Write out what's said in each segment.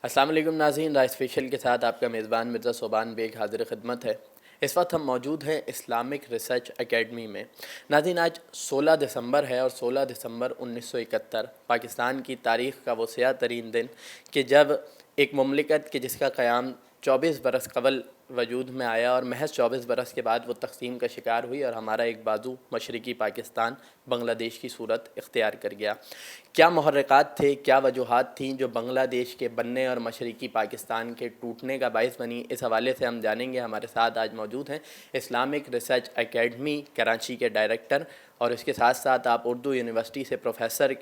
السلام علیکم ناظرین، رائے اسپیشل کے ساتھ آپ کا میزبان مرزا صوبان بیگ حاضر خدمت ہے۔ اس وقت ہم موجود ہیں اسلامک ریسرچ اکیڈمی میں۔ ناظرین، آج 16 دسمبر ہے اور 16 دسمبر 1971 پاکستان کی تاریخ کا وہ سیاہ ترین دن کہ جب ایک مملکت کہ جس کا قیام 24 برس قبل وجود میں آیا اور محض 24 برس کے بعد وہ تقسیم کا شکار ہوئی اور ہمارا ایک بازو مشرقی پاکستان بنگلہ دیش کی صورت اختیار کر گیا۔ کیا محرکات تھے، کیا وجوہات تھیں جو بنگلہ دیش کے بننے اور مشرقی پاکستان کے ٹوٹنے کا باعث بنی، اس حوالے سے ہم جانیں گے۔ ہمارے ساتھ آج موجود ہیں اسلامک ریسرچ اکیڈمی کراچی کے ڈائریکٹر اور اس کے ساتھ ساتھ آپ اردو یونیورسٹی سے پروفیسر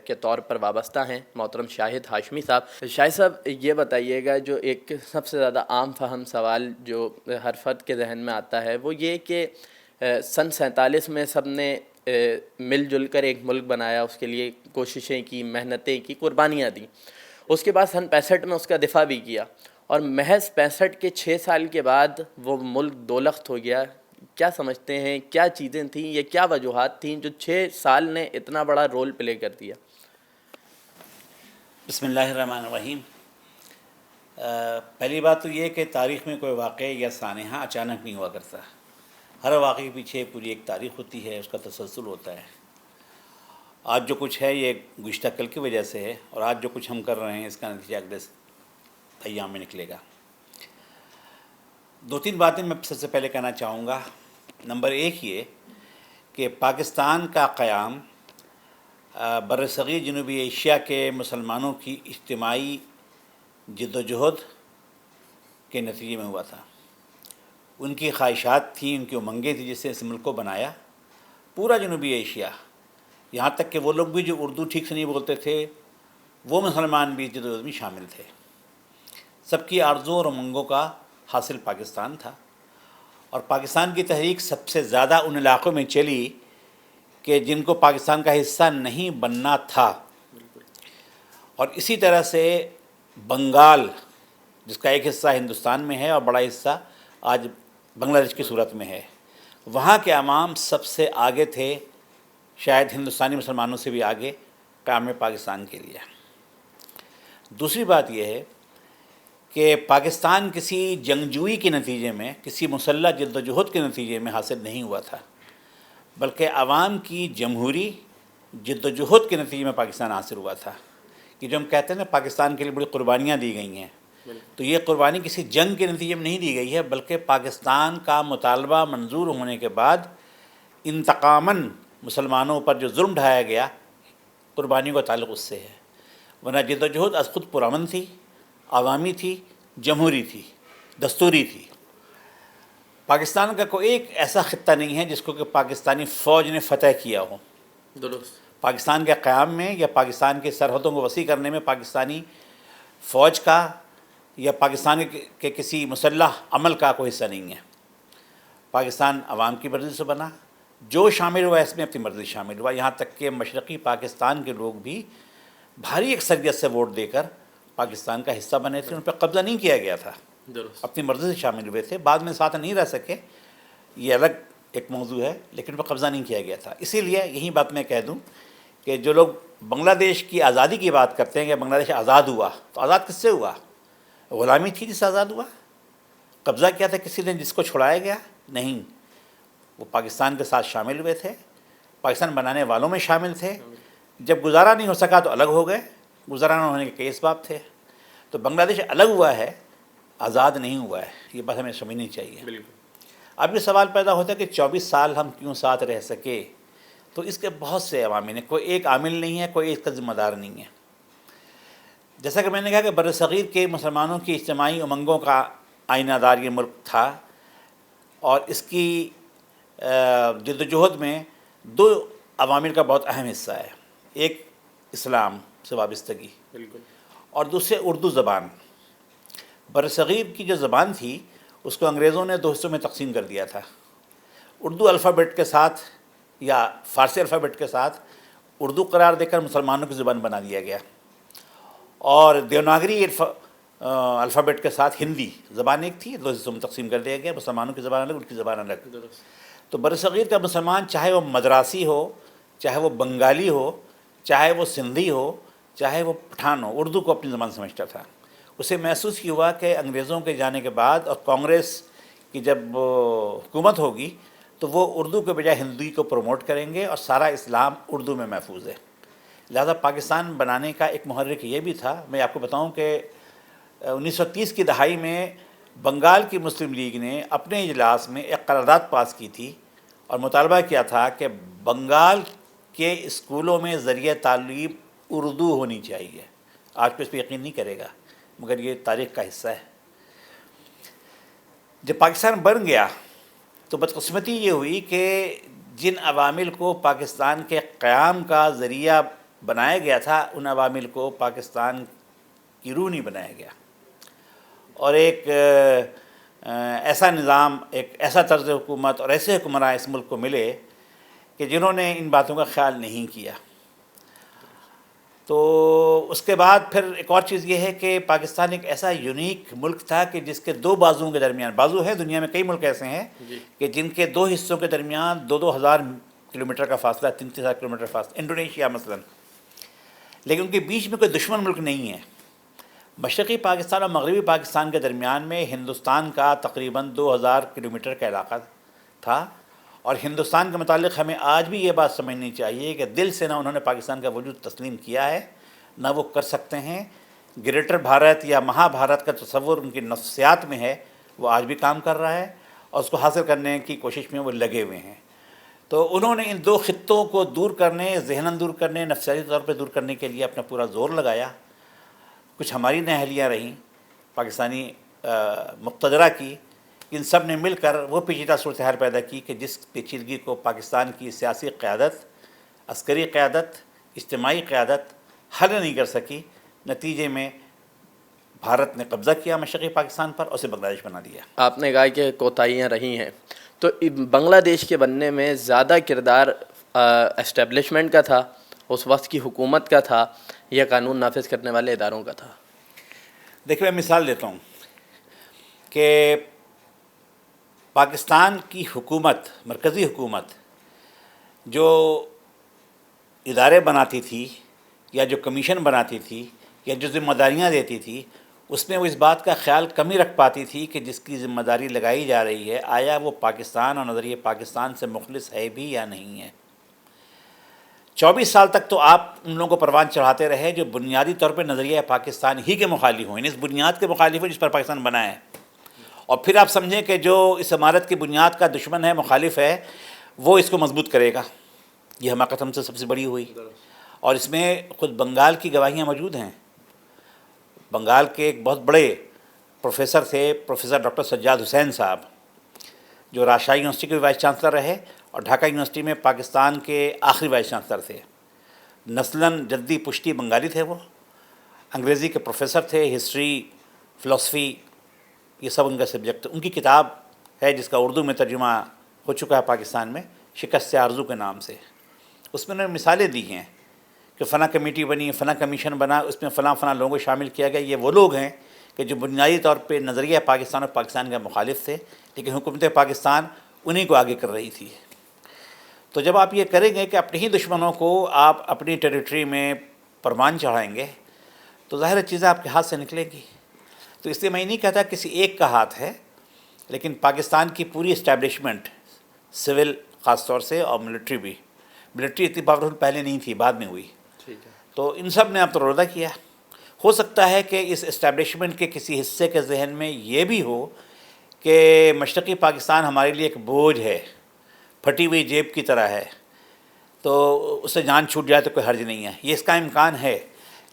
کے طور پر وابستہ ہیں، محترم شاہد ہاشمی صاحب۔ شاہد صاحب، یہ بتائیے گا، جو ایک سب سے زیادہ عام فہم سوال جو ہر فرد کے ذہن میں آتا ہے وہ یہ کہ سن 47 میں سب نے مل جل کر ایک ملک بنایا، اس کے لیے کوششیں کی، محنتیں کی، قربانیاں دیں۔ اس کے بعد سن 65 میں اس کا دفاع بھی کیا اور محض 65 کے 6 سال کے بعد وہ ملک دولخت ہو گیا۔ کیا سمجھتے ہیں، کیا چیزیں تھیں، یہ کیا وجوہات تھیں جو 6 سال نے اتنا بڑا رول پلے کر دیا؟ بسم اللہ الرحمن الرحیم۔ پہلی بات تو یہ کہ تاریخ میں کوئی واقعہ یا سانحہ اچانک نہیں ہوا کرتا۔ ہر واقعے کے پیچھے پوری ایک تاریخ ہوتی ہے، اس کا تسلسل ہوتا ہے۔ آج جو کچھ ہے یہ گزشتہ کل کی وجہ سے ہے، اور آج جو کچھ ہم کر رہے ہیں اس کا نتیجہ اگلے ایام میں نکلے گا۔ 2-3 باتیں میں سب سے پہلے کہنا چاہوں گا۔ نمبر 1 یہ کہ پاکستان کا قیام برصغیر جنوبی ایشیا کے مسلمانوں کی اجتماعی جد و جہد کے نتیجے میں ہوا تھا۔ ان کی خواہشات تھیں، ان کی امنگیں تھیں، جس سے اس ملک کو بنایا۔ پورا جنوبی ایشیا، یہاں تک کہ وہ لوگ بھی جو اردو ٹھیک سے نہیں بولتے تھے، وہ مسلمان بھی جد و جہد میں شامل تھے۔ سب کی آرزو اور امنگوں کا حاصل پاکستان تھا، اور پاکستان کی تحریک سب سے زیادہ ان علاقوں میں چلی کہ جن کو پاکستان کا حصہ نہیں بننا تھا۔ اور اسی طرح سے بنگال، جس کا ایک حصہ ہندوستان میں ہے اور بڑا حصہ آج بنگلہ دیش کی صورت میں ہے، وہاں کے عوام سب سے آگے تھے، شاید ہندوستانی مسلمانوں سے بھی آگے قیام پاکستان کے لیے۔ دوسری بات یہ ہے کہ پاکستان کسی جنگجوئی کے نتیجے میں، کسی مسلح جد و جہد کے نتیجے میں حاصل نہیں ہوا تھا، بلکہ عوام کی جمہوری جد و جہد کے نتیجے میں پاکستان حاصل ہوا تھا۔ کہ جو ہم کہتے ہیں نا پاکستان کے لیے بڑی قربانیاں دی گئی ہیں، تو یہ قربانی کسی جنگ کے نتیجے میں نہیں دی گئی ہے، بلکہ پاکستان کا مطالبہ منظور ہونے کے بعد انتقاماً مسلمانوں پر جو ظلم ڈھایا گیا، قربانی کا تعلق اس سے ہے۔ ورنہ جد و جہد از خود پرامن تھی، عوامی تھی، جمہوری تھی، دستوری تھی۔ پاکستان کا کوئی ایک ایسا خطہ نہیں ہے جس کو کہ پاکستانی فوج نے فتح کیا ہو۔ درست۔ پاکستان کے قیام میں یا پاکستان کے سرحدوں کو وسیع کرنے میں پاکستانی فوج کا یا پاکستان کے کسی مسلح عمل کا کوئی حصہ نہیں ہے۔ پاکستان عوام کی مرضی سے بنا، جو شامل ہوا اس میں اپنی مرضی شامل ہوا، یہاں تک کہ مشرقی پاکستان کے لوگ بھی بھاری اکثریت سے ووٹ دے کر پاکستان کا حصہ بنے تھے، ان پہ قبضہ نہیں کیا گیا تھا، درست۔ اپنی مرضی سے شامل ہوئے تھے۔ بعد میں ساتھ نہیں رہ سکے، یہ الگ ایک موضوع ہے، لیکن ان پہ قبضہ نہیں کیا گیا تھا۔ اسی لیے یہی بات میں کہہ دوں کہ جو لوگ بنگلہ دیش کی آزادی کی بات کرتے ہیں کہ بنگلہ دیش آزاد ہوا، تو آزاد کس سے ہوا؟ غلامی تھی جس سے آزاد ہوا؟ قبضہ کیا تھا کسی نے جس کو چھڑایا گیا؟ نہیں، وہ پاکستان کے ساتھ شامل ہوئے تھے، پاکستان بنانے والوں میں شامل تھے۔ جب گزارا نہیں ہو سکا تو الگ ہو گئے، گزارا نہ ہونے کے کئی اسباب تھے۔ تو بنگلہ دیش الگ ہوا ہے، آزاد نہیں ہوا ہے، یہ بات ہمیں سمجھنی چاہیے۔ بالکل۔ اب یہ سوال پیدا ہوتا ہے کہ 24 سال ہم کیوں ساتھ رہ سکے؟ تو اس کے بہت سے عوامل ہیں، کوئی ایک عامل نہیں ہے، کوئی اس کا ذمہ دار نہیں ہے۔ جیسا کہ میں نے کہا کہ برصغیر کے مسلمانوں کی اجتماعی امنگوں کا آئینہ دار یہ ملک تھا، اور اس کی جد و جہد میں 2 عوامل کا بہت اہم حصہ ہے۔ ایک اسلام سے وابستگی، بالکل، اور دوسرے اردو زبان۔ برصغیر کی جو زبان تھی اس کو انگریزوں نے 2 حصوں میں تقسیم کر دیا تھا۔ اردو الفابیٹ کے ساتھ یا فارسی الفابیٹ کے ساتھ اردو قرار دے کر مسلمانوں کی زبان بنا دیا گیا، اور دیوناگری الفابیٹ کے ساتھ ہندی زبان ایک تھی، 2 حصوں میں تقسیم کر دیا گیا، مسلمانوں کی زبان الگ، ان کی زبان الگ۔ درست۔ تو برصغیر کا مسلمان چاہے وہ مدراسی ہو، چاہے وہ بنگالی ہو، چاہے وہ سندھی ہو، چاہے وہ پٹھان ہو، اردو کو اپنی زبان سمجھتا تھا۔ اسے محسوس یہ ہوا کہ انگریزوں کے جانے کے بعد اور کانگریس کی جب حکومت ہوگی تو وہ اردو کے بجائے ہندی کو پروموٹ کریں گے اور سارا اسلام اردو میں محفوظ ہے. لہذا پاکستان بنانے کا ایک محرک یہ بھی تھا. میں آپ کو بتاؤں کہ 1930 کی دہائی میں بنگال کی مسلم لیگ نے اپنے اجلاس میں ایک قرارداد پاس کی تھی اور مطالبہ کیا تھا کہ بنگال کے اسکولوں میں ذریعہ تعلیم اردو ہونی چاہیے. آج کوئی اس پہ یقین نہیں کرے گا مگر یہ تاریخ کا حصہ ہے. جب پاکستان بن گیا تو بدقسمتی یہ ہوئی کہ جن عوامل کو پاکستان کے قیام کا ذریعہ بنایا گیا تھا ان عوامل کو پاکستان کی روح نہیں بنایا گیا، اور ایک ایسا نظام، ایک ایسا طرز حکومت اور ایسے حکمراں اس ملک کو ملے کہ جنہوں نے ان باتوں کا خیال نہیں کیا. تو اس کے بعد پھر ایک اور چیز یہ ہے کہ پاکستان ایک ایسا یونیک ملک تھا کہ جس کے دو بازوؤں کے درمیان، بازو ہے دنیا میں کئی ملک ایسے ہیں کہ جن کے دو حصوں کے درمیان 2,000 کلومیٹر کا فاصلہ، 3,000 کلومیٹر فاصلہ، انڈونیشیا مثلا، لیکن ان کے بیچ میں کوئی دشمن ملک نہیں ہے. مشرقی پاکستان اور مغربی پاکستان کے درمیان میں ہندوستان کا تقریباً 2,000 کلومیٹر کا علاقہ تھا، اور ہندوستان کے متعلق ہمیں آج بھی یہ بات سمجھنی چاہیے کہ دل سے نہ انہوں نے پاکستان کا وجود تسلیم کیا ہے نہ وہ کر سکتے ہیں. گریٹر بھارت یا مہا بھارت کا تصور ان کی نفسیات میں ہے، وہ آج بھی کام کر رہا ہے اور اس کو حاصل کرنے کی کوشش میں وہ لگے ہوئے ہیں. تو انہوں نے ان دو خطوں کو دور کرنے، ذہناً دور کرنے، نفسیاتی طور پہ دور کرنے کے لیے اپنا پورا زور لگایا. کچھ ہماری نااہلیاں رہیں پاکستانی مقتدرہ کی، ان سب نے مل کر وہ پیچیدہ صورتحال پیدا کی کہ جس پیچیدگی کو پاکستان کی سیاسی قیادت، عسکری قیادت، اجتماعی قیادت حل نہیں کر سکی. نتیجے میں بھارت نے قبضہ کیا مشرقی پاکستان پر اور اسے بنگلہ دیش بنا دیا. آپ نے کہا کہ کوتاہیاں رہی ہیں، تو بنگلہ دیش کے بننے میں زیادہ کردار اسٹیبلشمنٹ کا تھا، اس وقت کی حکومت کا تھا، یا قانون نافذ کرنے والے اداروں کا تھا؟ دیکھیں میں مثال دیتا ہوں کہ پاکستان کی حکومت، مرکزی حکومت جو ادارے بناتی تھی یا جو کمیشن بناتی تھی یا جو ذمہ داریاں دیتی تھی، اس میں وہ اس بات کا خیال کم ہی رکھ پاتی تھی کہ جس کی ذمہ داری لگائی جا رہی ہے آیا وہ پاکستان اور نظریہ پاکستان سے مخلص ہے بھی یا نہیں ہے. 24 سال تک تو آپ ان لوگوں کو پروان چڑھاتے رہے جو بنیادی طور پہ نظریہ پاکستان ہی کے مخالف ہوں، یعنی اس بنیاد کے مخالف ہوں جس پر پاکستان بنا ہے. اور پھر آپ سمجھیں کہ جو اس عمارت کی بنیاد کا دشمن ہے، مخالف ہے، وہ اس کو مضبوط کرے گا. یہ حماقت ہم سے سب سے بڑی ہوئی، اور اس میں خود بنگال کی گواہیاں موجود ہیں. بنگال کے ایک بہت بڑے پروفیسر تھے، پروفیسر ڈاکٹر سجاد حسین صاحب، جو راجشاہی یونیورسٹی کے وائس چانسلر رہے اور ڈھاکہ یونیورسٹی میں پاکستان کے آخری وائس چانسلر تھے. نسلاً جدی پشتی بنگالی تھے. وہ انگریزی کے پروفیسر تھے، ہسٹری، فلسفی، یہ سب ان کا سبجیکٹ. ان کی کتاب ہے جس کا اردو میں ترجمہ ہو چکا ہے پاکستان میں، شکست آرزو کے نام سے. اس میں انہوں نے مثالیں دی ہیں کہ فلاں کمیٹی بنی، فلاں کمیشن بنا، اس میں فلاں فلاں لوگوں کو شامل کیا گیا. یہ وہ لوگ ہیں کہ جو بنیادی طور پہ نظریہ پاکستان اور پاکستان کے مخالف تھے، لیکن حکومت پاکستان انہی کو آگے کر رہی تھی. تو جب آپ یہ کریں گے کہ اپنے ہی دشمنوں کو آپ اپنی ٹیریٹری میں پروان چڑھائیں گے تو ظاہر چیزیں آپ کے ہاتھ سے نکلیں گی. تو اس لیے میں یہ نہیں کہتا کسی ایک کا ہاتھ ہے، لیکن پاکستان کی پوری اسٹیبلشمنٹ، سول خاص طور سے اور ملٹری بھی، ملٹری اتنی پاورفل پہلے نہیں تھی، بعد میں ہوئی. تو ان سب نے اب ترودہ کیا. ہو سکتا ہے کہ اس اسٹیبلشمنٹ کے کسی حصے کے ذہن میں یہ بھی ہو کہ مشرقی پاکستان ہمارے لیے ایک بوجھ ہے، پھٹی ہوئی جیب کی طرح ہے، تو اس سے جان چھوٹ جائے تو کوئی حرج نہیں ہے. یہ اس کا امکان ہے،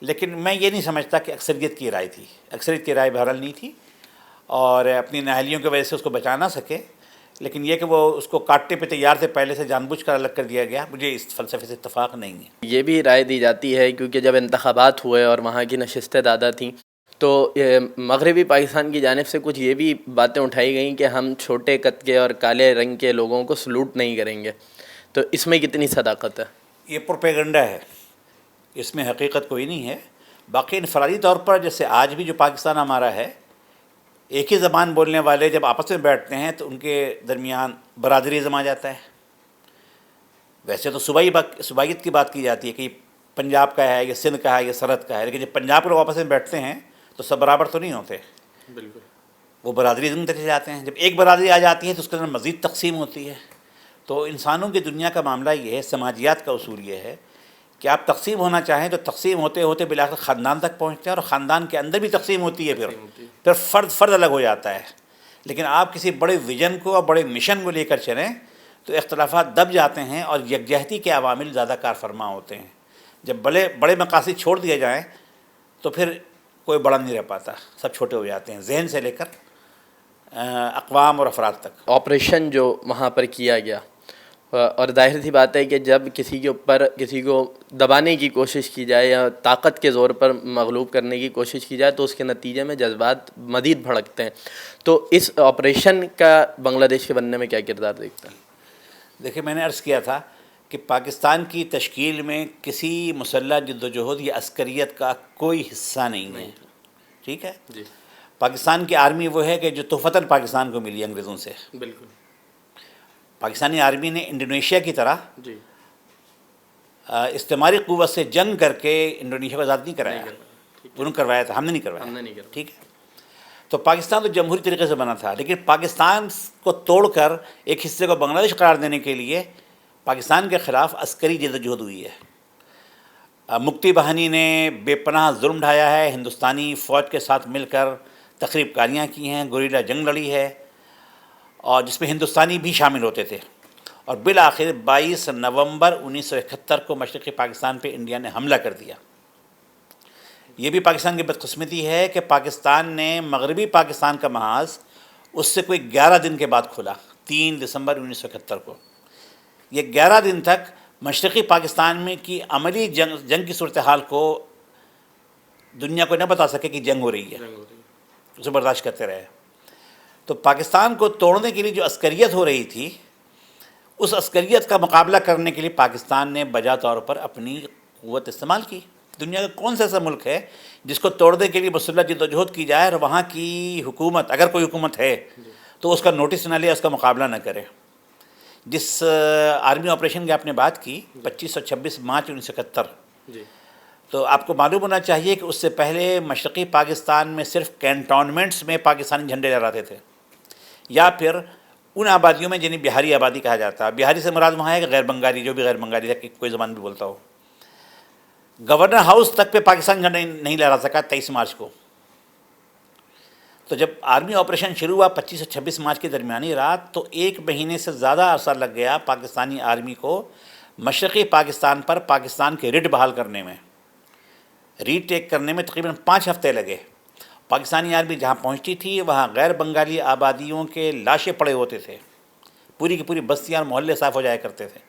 لیکن میں یہ نہیں سمجھتا کہ اکثریت کی رائے تھی. اکثریت کی رائے بہرحال نہیں تھی اور اپنی نااہلیوں کی وجہ سے اس کو بچا نہ سکے. لیکن یہ کہ وہ اس کو کاٹنے پہ تیار تھے پہلے سے، جان بوجھ کر الگ کر دیا گیا، مجھے اس فلسفے سے اتفاق نہیں ہے. یہ بھی رائے دی جاتی ہے کیونکہ جب انتخابات ہوئے اور وہاں کی نشستیں زیادہ تھیں تو مغربی پاکستان کی جانب سے کچھ یہ بھی باتیں اٹھائی گئیں کہ ہم چھوٹے قد کے اور کالے رنگ کے لوگوں کو سلوٹ نہیں کریں گے. تو اس میں کتنی صداقت ہے؟ یہ پروپیگنڈا ہے، اس میں حقیقت کوئی نہیں ہے. باقی انفرادی طور پر جیسے آج بھی جو پاکستان ہمارا ہے، ایک ہی زبان بولنے والے جب آپس میں بیٹھتے ہیں تو ان کے درمیان برادریزم آ جاتا ہے. ویسے تو صوبائیت کی بات کی جاتی ہے کہ یہ پنجاب کا ہے، یہ سندھ کا ہے، یہ سرحد کا ہے، لیکن جب پنجاب کے لوگ آپس میں بیٹھتے ہیں تو سب برابر تو نہیں ہوتے، بالکل وہ برادری دن تک جاتے ہیں. جب ایک برادری آ جاتی ہے تو اس کے اندر مزید تقسیم ہوتی ہے. تو انسانوں کی دنیا کا معاملہ یہ ہے، سماجیات کا اصول یہ ہے کہ آپ تقسیم ہونا چاہیں تو تقسیم ہوتے ہوتے بالآخر خاندان تک پہنچتے ہیں، اور خاندان کے اندر بھی تقسیم ہوتی ہے. پھر فرد الگ ہو جاتا ہے. لیکن آپ کسی بڑے ویژن کو اور بڑے مشن کو لے کر چلیں تو اختلافات دب جاتے ہیں اور یکجہتی کے عوامل زیادہ کار فرما ہوتے ہیں. جب بڑے مقاصد چھوڑ دیے جائیں تو پھر کوئی بڑا نہیں رہ پاتا، سب چھوٹے ہو جاتے ہیں، ذہن سے لے کر اقوام اور افراد تک. آپریشن جو وہاں پر کیا گیا، اور ظاہر سی بات ہے کہ جب کسی کے اوپر کسی کو دبانے کی کوشش کی جائے یا طاقت کے زور پر مغلوب کرنے کی کوشش کی جائے تو اس کے نتیجے میں جذبات مزید بھڑکتے ہیں. تو اس آپریشن کا بنگلہ دیش کے بننے میں کیا کردار دیکھتا ہے؟ دیکھیں، میں نے عرض کیا تھا کہ پاکستان کی تشکیل میں کسی مسلح جد و جہد یا عسکریت کا کوئی حصہ نہیں ہے. ٹھیک ہے. جی پاکستان کی آرمی وہ ہے کہ جو تحفتاً پاکستان کو ملی انگریزوں سے. بالکل. پاکستانی آرمی نے انڈونیشیا کی طرح جی استعماری قوت سے جنگ کر کے انڈونیشیا کو آزاد نہیں کرایا. انہوں نے کروایا تھا، ہم نے نہیں کروایا. ہم نے نہیں کروایا. ٹھیک ہے. تو پاکستان تو جمہوری طریقے سے بنا تھا، لیکن پاکستان کو توڑ کر ایک حصے کو بنگلہ دیش قرار دینے کے لیے پاکستان کے خلاف عسکری جد و جہد ہوئی ہے. مکتی بہانی نے بے پناہ ظلم ڈھایا ہے، ہندوستانی فوج کے ساتھ مل کر تخریب کاریاں کی ہیں، گوریلا جنگ لڑی ہے، اور جس میں ہندوستانی بھی شامل ہوتے تھے. اور بالآخر 22 نومبر 1971 کو مشرقی پاکستان پہ انڈیا نے حملہ کر دیا. یہ بھی پاکستان کی بدقسمتی ہے کہ پاکستان نے مغربی پاکستان کا محاذ اس سے کوئی 11 دن کے بعد کھولا، 3 دسمبر 1971 کو. یہ 11 دن تک مشرقی پاکستان میں کی عملی جنگ کی صورتحال کو دنیا کو نہ بتا سکے کہ جنگ ہو رہی ہے، اسے برداشت کرتے رہے. تو پاکستان کو توڑنے کے لیے جو عسکریت ہو رہی تھی، اس عسکریت کا مقابلہ کرنے کے لیے پاکستان نے بجا طور پر اپنی قوت استعمال کی. دنیا کا کون سا ایسا ملک ہے جس کو توڑنے کے لیے مسلح جد و جہد کی جائے اور وہاں کی حکومت، اگر کوئی حکومت ہے تو اس کا نوٹس نہ لے، اس کا مقابلہ نہ کرے. جس آرمی آپریشن کی آپ نے بات کی 25 اور 26 مارچ 1971، جی تو آپ کو معلوم ہونا چاہیے کہ اس سے پہلے مشرقی پاکستان میں صرف کینٹونمنٹس میں پاکستانی جھنڈے لہراتے تھے، یا پھر ان آبادیوں میں جنہیں بہاری آبادی کہا جاتا ہے. بہاری سے مراد وہاں ہے کہ غیر بنگالی، جو بھی غیر بنگالی ہے، کوئی زبان بھی بولتا ہو. گورنر ہاؤس تک پہ پاکستان جھنڈا نہیں لہرا سکا 23 مارچ کو. تو جب آرمی آپریشن شروع ہوا 25 سے 26 مارچ کی درمیانی رات، تو 1 مہینے سے زیادہ عرصہ لگ گیا پاکستانی آرمی کو مشرقی پاکستان پر پاکستان کے رٹ بحال کرنے میں. ری ٹیک کرنے میں تقریباً 5 ہفتے لگے. پاکستانی آرمی جہاں پہنچتی تھی وہاں غیر بنگالی آبادیوں کے لاشیں پڑے ہوتے تھے، پوری کی پوری بستیاں اور محلے صاف ہو جایا کرتے تھے.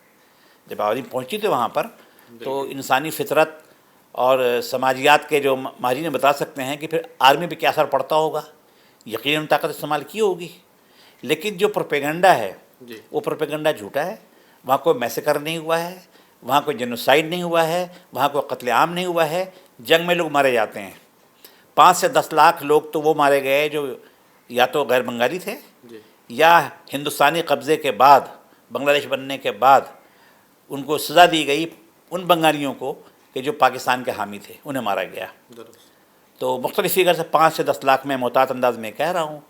جب آرمی پہنچی تھی وہاں پر تو انسانی فطرت اور سماجیات کے جو ماہرین بتا سکتے ہیں کہ پھر آرمی پہ کیا اثر پڑتا ہوگا. یقیناً طاقت استعمال کی ہوگی، لیکن جو پروپیگنڈا ہے وہ پروپیگنڈا جھوٹا ہے. وہاں کوئی میسیکر نہیں ہوا ہے، وہاں کوئی جینوسائیڈ نہیں ہوا ہے، وہاں کوئی قتل عام نہیں ہوا ہے. جنگ میں لوگ مارے جاتے ہیں. 5 سے 10 لاکھ لوگ تو وہ مارے گئے جو یا تو غیر بنگالی تھے یا ہندوستانی قبضے کے بعد، بنگلہ دیش بننے کے بعد ان کو سزا دی گئی، ان بنگالیوں کو کہ جو پاکستان کے حامی تھے انہیں مارا گیا. تو مختلف فگر سے 5 سے 10 لاکھ میں محتاط انداز میں کہہ رہا ہوں.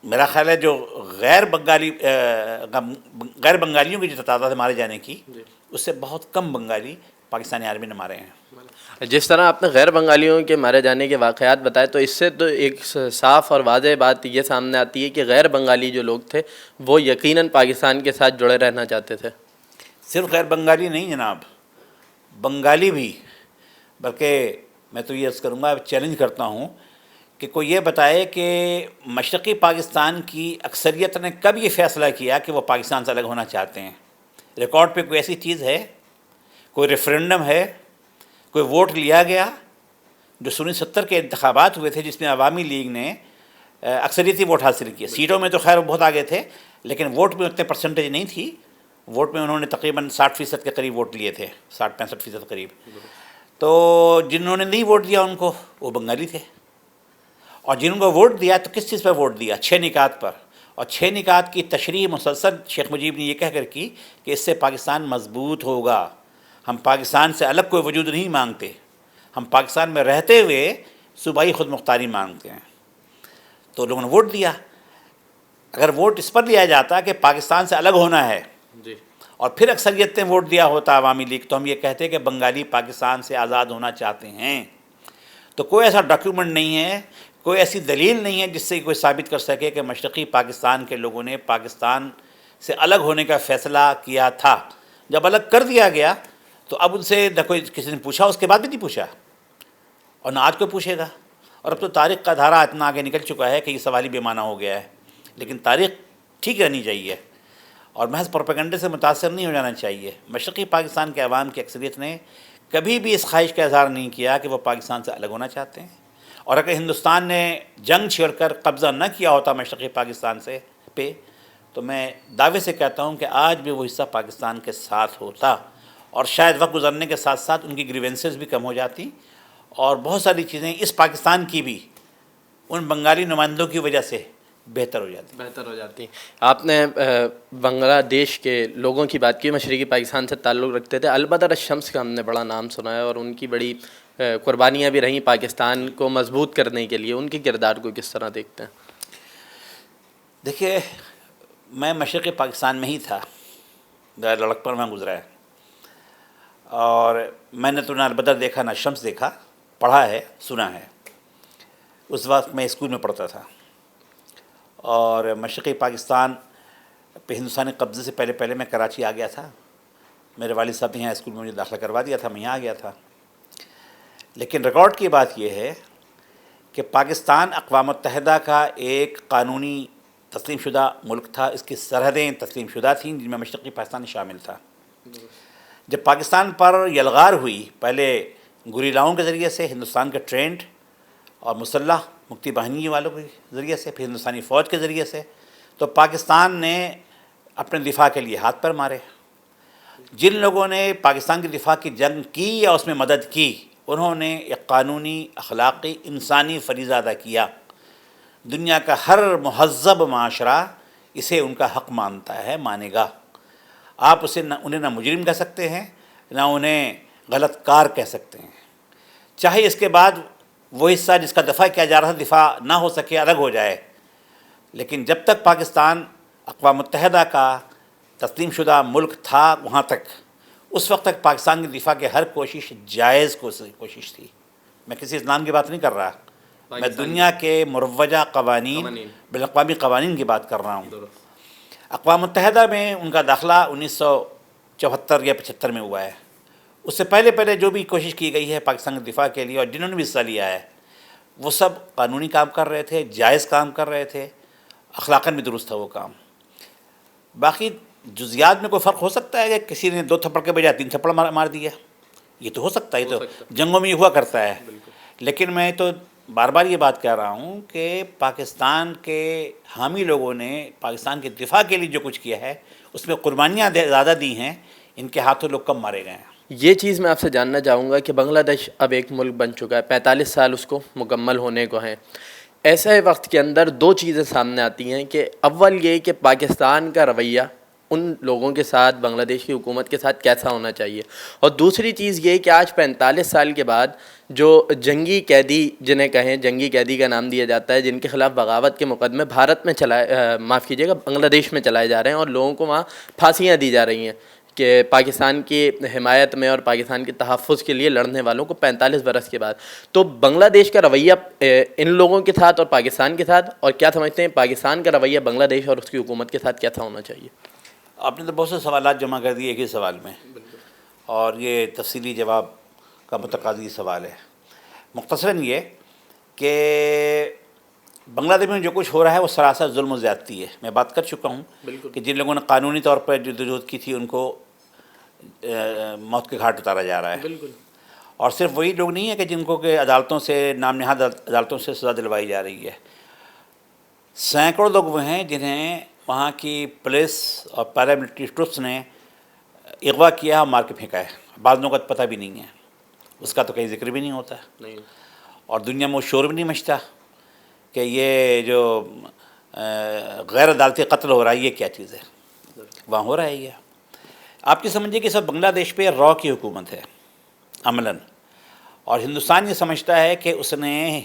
میرا خیال ہے جو غیر بنگالیوں کی جو تعداد ہے مارے جانے کی، اس سے بہت کم بنگالی پاکستانی آرمی نے مارے ہیں. جس طرح آپ نے غیر بنگالیوں کے مارے جانے کے واقعات بتائے، تو اس سے تو ایک صاف اور واضح بات یہ سامنے آتی ہے کہ غیر بنگالی جو لوگ تھے وہ یقیناً پاکستان کے ساتھ جڑے رہنا چاہتے تھے. صرف غیر بنگالی نہیں جناب، بنگالی بھی. بلکہ میں تو یہ عرض کروں گا، چیلنج کرتا ہوں کہ کوئی یہ بتائے کہ مشرقی پاکستان کی اکثریت نے کب یہ فیصلہ کیا کہ وہ پاکستان سے الگ ہونا چاہتے ہیں. ریکارڈ پہ کوئی ایسی چیز ہے، کوئی ریفرینڈم ہے، کوئی ووٹ لیا گیا؟ جو 1970 کے انتخابات ہوئے تھے جس میں عوامی لیگ نے اکثریتی ووٹ حاصل کیے. سیٹوں میں تو خیر بہت آگے تھے، لیکن ووٹ میں اتنے پرسنٹیج نہیں تھی. ووٹ میں انہوں نے تقریباً 60% کے قریب ووٹ لیے تھے، 60-65% قریب. تو جنہوں نے نہیں ووٹ دیا ان کو، وہ بنگالی تھے. اور جنہوں کو ووٹ دیا تو کس چیز پر ووٹ دیا؟ 6 نکات پر. اور 6 نکات کی تشریح مسلسل شیخ مجیب نے یہ کہہ کر کی کہ اس سے پاکستان مضبوط ہوگا. ہم پاکستان سے الگ کوئی وجود نہیں مانگتے، ہم پاکستان میں رہتے ہوئے صوبائی خود مختاری مانگتے ہیں، تو لوگوں نے ووٹ دیا۔ اگر ووٹ اس پر لیا جاتا کہ پاکستان سے الگ ہونا ہے جی اور پھر اکثریت نے ووٹ دیا ہوتا عوامی لیگ، تو ہم یہ کہتے کہ بنگالی پاکستان سے آزاد ہونا چاہتے ہیں۔ تو کوئی ایسا ڈاکیومنٹ نہیں ہے، کوئی ایسی دلیل نہیں ہے جس سے کوئی ثابت کر سکے کہ مشرقی پاکستان کے لوگوں نے پاکستان سے الگ ہونے کا فیصلہ کیا تھا۔ جب الگ کر دیا گیا تو اب ان سے نہ کوئی کسی نے پوچھا، اس کے بعد بھی نہیں پوچھا اور نہ آج کوئی پوچھے گا۔ اور اب تو تاریخ کا دھارا اتنا آگے نکل چکا ہے کہ یہ سوال ہی بے معنی ہو گیا ہے۔ لیکن تاریخ ٹھیک رہنی چاہیے اور محض پروپیگنڈے سے متاثر نہیں ہو جانا چاہیے۔ مشرقی پاکستان کے عوام کی اکثریت نے کبھی بھی اس خواہش کا اظہار نہیں کیا کہ وہ پاکستان سے الگ ہونا چاہتے ہیں، اور اگر ہندوستان نے جنگ چھیڑ کر قبضہ نہ کیا ہوتا مشرقی پاکستان پہ، تو میں دعوے سے کہتا ہوں کہ آج بھی وہ حصہ پاکستان کے ساتھ ہوتا، اور شاید وقت گزرنے کے ساتھ ساتھ ان کی گریونسز بھی کم ہو جاتی اور بہت ساری چیزیں اس پاکستان کی بھی ان بنگالی نمائندوں کی وجہ سے بہتر ہو جاتی۔ آپ نے بنگلہ دیش کے لوگوں کی بات کی، مشرقی پاکستان سے تعلق رکھتے تھے۔ البدر الشمس کا ہم نے بڑا نام سنا ہے اور ان کی بڑی قربانیاں بھی رہیں پاکستان کو مضبوط کرنے کے لیے، ان کے کردار کو کس طرح دیکھتے ہیں؟ دیکھیے، میں مشرقی پاکستان میں ہی تھا، میرا لڑکپن میں گزرا ہے، اور میں نے تو نہ البدر دیکھا نہ شمس دیکھا، پڑھا ہے، سنا ہے۔ اس وقت میں اسکول میں پڑھتا تھا، اور مشرقی پاکستان پہ ہندوستانی قبضے سے پہلے میں کراچی آ گیا تھا۔ میرے والد صاحب نے یہاں اسکول میں مجھے داخلہ کروا دیا تھا، میں یہاں آ گیا تھا۔ لیکن ریکارڈ کی بات یہ ہے کہ پاکستان اقوام متحدہ کا ایک قانونی تسلیم شدہ ملک تھا، اس کی سرحدیں تسلیم شدہ تھیں جن میں مشرقی پاکستان شامل تھا۔ جب پاکستان پر یلغار ہوئی، پہلے گوریلاؤں کے ذریعے سے، ہندوستان کے ٹرینڈ اور مسلح مکتی باہنی والوں کے ذریعے سے، پھر ہندوستانی فوج کے ذریعے سے، تو پاکستان نے اپنے دفاع کے لیے ہاتھ پر مارے۔ جن لوگوں نے پاکستان کی دفاع کی جنگ کی یا اس میں مدد کی، انہوں نے ایک قانونی، اخلاقی، انسانی فریضہ ادا کیا۔ دنیا کا ہر مہذب معاشرہ اسے ان کا حق مانتا ہے، مانے گا۔ آپ انہیں نہ مجرم کہہ سکتے ہیں، نہ انہیں غلط کار کہہ سکتے ہیں، چاہے اس کے بعد وہ حصہ جس کا دفاع کیا جا رہا تھا دفاع نہ ہو سکے، الگ ہو جائے۔ لیکن جب تک پاکستان اقوام متحدہ کا تسلیم شدہ ملک تھا، وہاں تک، اس وقت تک پاکستان کی دفاع کی ہر کوشش جائز کوشش تھی۔ میں کسی اسلام کی بات نہیں کر رہا، میں دنیا کے مروجہ قوانین، بین الاقوامی قوانین کی بات کر رہا ہوں۔ اقوام متحدہ میں ان کا داخلہ 1974 یا 75 میں ہوا ہے۔ اس سے پہلے جو بھی کوشش کی گئی ہے پاکستان کے دفاع کے لیے، اور جنہوں نے بھی حصہ لیا ہے، وہ سب قانونی کام کر رہے تھے، جائز کام کر رہے تھے، اخلاقاً بھی درست تھا وہ کام۔ باقی جزیات میں کوئی فرق ہو سکتا ہے کہ کسی نے 2 تھپڑ کے بجائے 3 تھپڑ مار دیا، یہ تو ہو سکتا ہے، یہ تو جنگوں میں یہ ہوا کرتا ہے۔ لیکن میں تو بار بار یہ بات کہہ رہا ہوں کہ پاکستان کے حامی لوگوں نے پاکستان کے دفاع کے لیے جو کچھ کیا ہے، اس میں قربانیاں زیادہ دی ہیں، ان کے ہاتھوں لوگ کم مارے گئے ہیں۔ یہ چیز میں آپ سے جاننا چاہوں گا کہ بنگلہ دیش اب ایک ملک بن چکا ہے، 45 سال اس کو مکمل ہونے کو ہیں۔ ایسے وقت کے اندر 2 چیزیں سامنے آتی ہیں کہ اول یہ کہ پاکستان کا رویہ ان لوگوں کے ساتھ، بنگلہ دیش کی حکومت کے ساتھ کیسا ہونا چاہیے، اور دوسری چیز یہ کہ آج 45 سال کے بعد جو جنگی قیدی، جنہیں کہیں جنگی قیدی کا نام دیا جاتا ہے، جن کے خلاف بغاوت کے مقدمے بھارت میں بنگلہ دیش میں چلائے جا رہے ہیں، اور لوگوں کو وہاں پھانسیاں دی جا رہی ہیں کہ پاکستان کی حمایت میں اور پاکستان کے تحفظ کے لیے لڑنے والوں کو 45 برس کے بعد، تو بنگلہ دیش کا رویہ ان لوگوں کے ساتھ اور پاکستان کے ساتھ، اور کیا سمجھتے ہیں پاکستان کا رویہ بنگلہ دیش اور اس کی حکومت کے ساتھ کیسا ہونا چاہیے؟ آپ نے تو بہت سے سوالات جمع کر دیے ایک ہی سوال میں، اور یہ تفصیلی جواب کا متقاضی سوال ہے۔ مختصراً یہ کہ بنگلہ دیش میں جو کچھ ہو رہا ہے وہ سراسر ظلم و زیادتی ہے۔ میں بات کر چکا ہوں کہ جن لوگوں نے قانونی طور پر جدوجہد کی تھی، ان کو موت کے گھاٹ اتارا جا رہا ہے۔ اور صرف وہی لوگ نہیں ہیں کہ جن کو کہ عدالتوں سے، نام نہاد عدالتوں سے سزا دلوائی جا رہی ہے، سینکڑوں لوگ وہ ہیں جنہیں وہاں کی پولیس اور پیراملٹری ٹروپس نے اغوا کیا اور مار کے پھینکا ہے۔ بعض لوگوں کا پتہ بھی نہیں ہے، اس کا تو کہیں ذکر بھی نہیں ہوتا، اور دنیا میں وہ شور بھی نہیں مچتا کہ یہ جو غیر عدالتی قتل ہو رہا ہے یہ کیا چیز ہے، وہاں ہو رہا ہے۔ یہ آپ کی سمجھیے کہ سب بنگلہ دیش پہ را کی حکومت ہے عملاً، اور ہندوستان یہ سمجھتا ہے کہ اس نے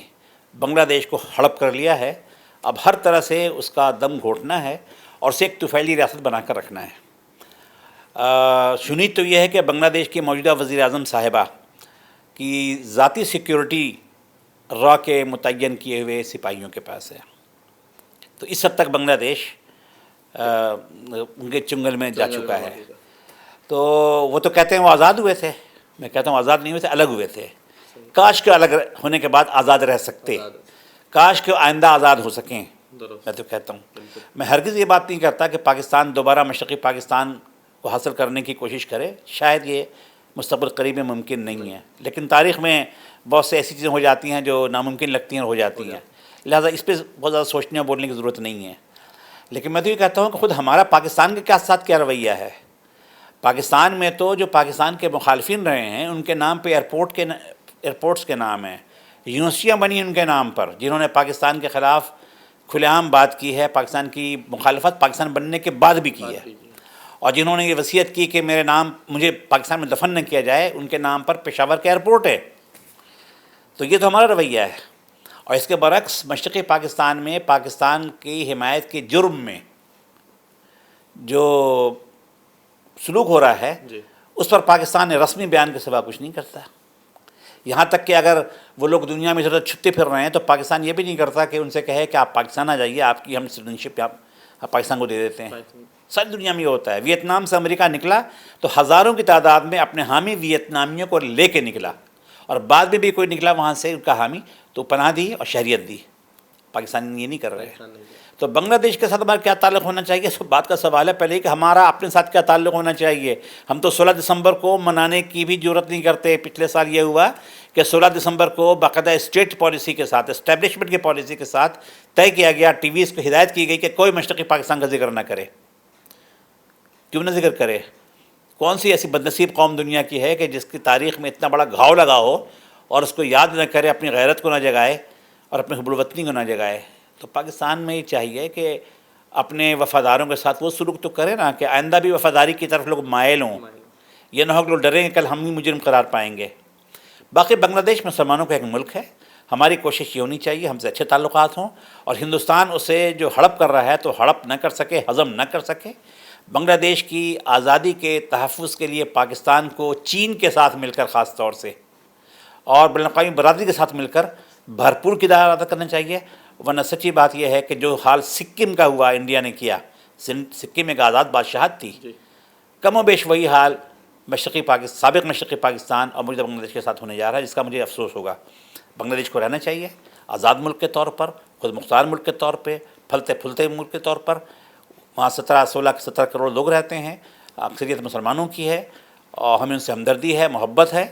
بنگلہ دیش کو ہڑپ کر لیا ہے، اب ہر طرح سے اس کا دم گھونٹنا ہے اور اسے ایک طفیلی ریاست بنا کر رکھنا ہے۔ شنید تو یہ ہے کہ بنگلہ دیش کی موجودہ وزیر اعظم صاحبہ کی ذاتی سیکیورٹی را کے متعین کیے ہوئے سپاہیوں کے پاس ہے، تو اس حد تک بنگلہ دیش ان کے چنگل میں جا چکا ہے۔ تو وہ تو کہتے ہیں وہ آزاد ہوئے تھے، میں کہتا ہوں آزاد نہیں ہوئے تھے، الگ ہوئے تھے۔ کاش کہ الگ ہونے کے بعد آزاد رہ سکتے، کاش کہ آئندہ آزاد ہو سکیں۔ میں تو کہتا ہوں، میں ہرگز یہ بات نہیں کرتا کہ پاکستان دوبارہ مشرقی پاکستان کو حاصل کرنے کی کوشش کرے، شاید یہ مستقبل قریب میں ممکن نہیں ہے، لیکن تاریخ میں بہت سے ایسی چیزیں ہو جاتی ہیں جو ناممکن لگتی ہیں اور ہو جاتی ہیں، لہٰذا اس پہ بہت زیادہ سوچنے اور بولنے کی ضرورت نہیں ہے۔ لیکن میں تو یہ کہتا ہوں کہ خود ہمارا پاکستان کے ساتھ کیا رویہ ہے۔ پاکستان میں تو جو پاکستان کے مخالفین رہے ہیں ان کے نام پہ ایئرپورٹس کے نام ہیں، یونیورسٹیاں بنی ان کے نام پر، جنہوں نے پاکستان کے خلاف کھلے عام بات کی ہے، پاکستان کی مخالفت پاکستان بننے کے بعد بھی کی ہے، اور جنہوں نے یہ وصیت کی کہ مجھے پاکستان میں دفن نہ کیا جائے، ان کے نام پر پشاور کا ایئرپورٹ ہے۔ تو یہ تو ہمارا رویہ ہے۔ اور اس کے برعکس مشرقی پاکستان میں پاکستان کی حمایت کے جرم میں جو سلوک ہو رہا ہے اس پر پاکستان نے رسمی بیان کے سوا کچھ نہیں کرتا۔ یہاں تک کہ اگر وہ لوگ دنیا میں ضرورت چھپتے پھر رہے ہیں تو پاکستان یہ بھی نہیں کرتا کہ ان سے کہے کہ آپ پاکستان آ جائیے، آپ کی ہم سٹیزنشپ آپ پاکستان کو دے دیتے ہیں۔ ساری دنیا میں یہ ہوتا ہے۔ ویتنام سے امریکہ نکلا تو ہزاروں کی تعداد میں اپنے حامی ویتنامیوں کو لے کے نکلا، اور بعد میں بھی کوئی نکلا وہاں سے ان کا حامی تو پناہ دی اور شہریت دی۔ پاکستان یہ نہیں کر رہے۔ تو بنگلہ دیش کے ساتھ ہمارا کیا تعلق ہونا چاہیے، اس بات کا سوال ہے پہلے ہی کہ ہمارا اپنے ساتھ کیا تعلق ہونا چاہیے۔ ہم تو 16 دسمبر کو منانے کی بھی ضرورت نہیں کرتے۔ پچھلے سال یہ ہوا کہ 16 دسمبر کو باقاعدہ اسٹیٹ پالیسی کے ساتھ، اسٹیبلشمنٹ کی پالیسی کے ساتھ طے کیا گیا، ٹی ویز کو ہدایت کی گئی کہ کوئی مشرقی پاکستان کا ذکر نہ کرے۔ کیوں نہ ذکر کرے؟ کون سی ایسی بدنصیب قوم دنیا کی ہے کہ جس کی تاریخ میں اتنا بڑا گھاؤ لگا ہو اور اس کو یاد نہ کرے، اپنی غیرت کو نہ جگائے اور اپنے حب الوطنی کو نہ جگائے؟ تو پاکستان میں یہ چاہیے کہ اپنے وفاداروں کے ساتھ وہ سلوک تو کرے نا کہ آئندہ بھی وفاداری کی طرف لوگ مائل ہوں، یہ نہ ہو کہ لوگ ڈریں کہ کل ہم ہی مجرم قرار پائیں گے۔ باقی بنگلہ دیش مسلمانوں کا ایک ملک ہے، ہماری کوشش یہ ہونی چاہیے ہم سے اچھے تعلقات ہوں، اور ہندوستان اسے جو ہڑپ کر رہا ہے تو ہڑپ نہ کر سکے، ہضم نہ کر سکے۔ بنگلہ دیش کی آزادی کے تحفظ کے لیے پاکستان کو چین کے ساتھ مل کر خاص طور سے اور بین الاقوامی برادری کے ساتھ مل کر بھرپور کردار ادا کرنا چاہیے، ورنہ سچی بات یہ ہے کہ جو حال سکم کا ہوا انڈیا نے کیا، سکم ایک آزاد بادشاہت تھی، کم و بیش وہی حال سابق مشرقی پاکستان اور موجودہ بنگلہ دیش کے ساتھ ہونے جا رہا ہے، جس کا مجھے افسوس ہوگا۔ بنگلہ دیش کو رہنا چاہیے آزاد ملک کے طور پر، خود مختار ملک کے طور پہ، پھلتے پھولتے ملک کے طور پر۔ وہاں 17 کروڑ لوگ رہتے ہیں، اکثریت مسلمانوں کی ہے، اور ہمیں ان سے ہمدردی ہے، محبت ہے،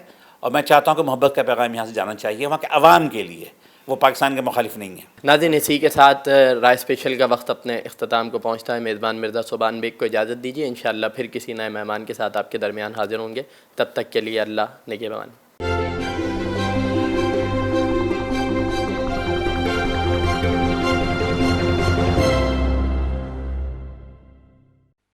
اور میں چاہتا ہوں کہ محبت کا پیغام یہاں سے جانا چاہیے وہاں کے عوام کے لیے، وہ پاکستان کے مخالف نہیں ہیں۔ ناظرین، اسی کے ساتھ رائے اسپیشل کا وقت اپنے اختتام کو پہنچتا ہے۔ میزبان مرزا صوبان بیگ کو اجازت دیجیے، انشاءاللہ پھر کسی نئے مہمان کے ساتھ آپ کے درمیان حاضر ہوں گے۔ تب تک کے لیے اللہ نگہبان۔